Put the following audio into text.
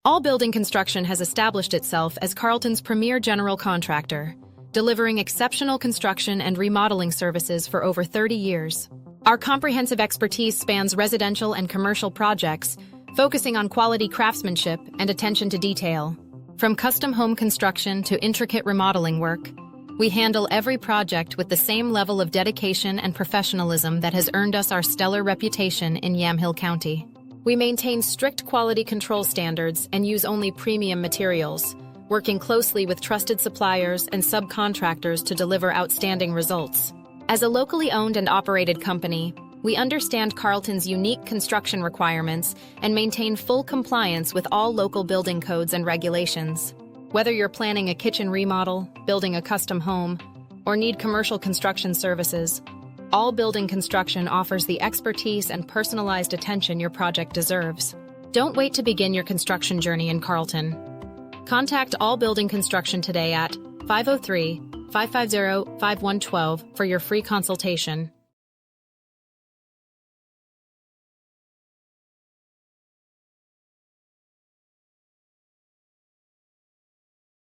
All Building Construction has established itself as Carlton's premier general contractor, delivering exceptional construction and remodeling services for over 30 years. Our comprehensive expertise spans residential and commercial projects, focusing on quality craftsmanship and attention to detail. From custom home construction to intricate remodeling work, we handle every project with the same level of dedication and professionalism that has earned us our stellar reputation in Yamhill County. We maintain strict quality control standards and use only premium materials, working closely with trusted suppliers and subcontractors to deliver outstanding results. As a locally owned and operated company, we understand Carlton's unique construction requirements and maintain full compliance with all local building codes and regulations. Whether you're planning a kitchen remodel, building a custom home, or need commercial construction services, All Building Construction offers the expertise and personalized attention your project deserves. Don't wait to begin your construction journey in Carlton. Contact All Building Construction today at 503-550-5112 for your free consultation.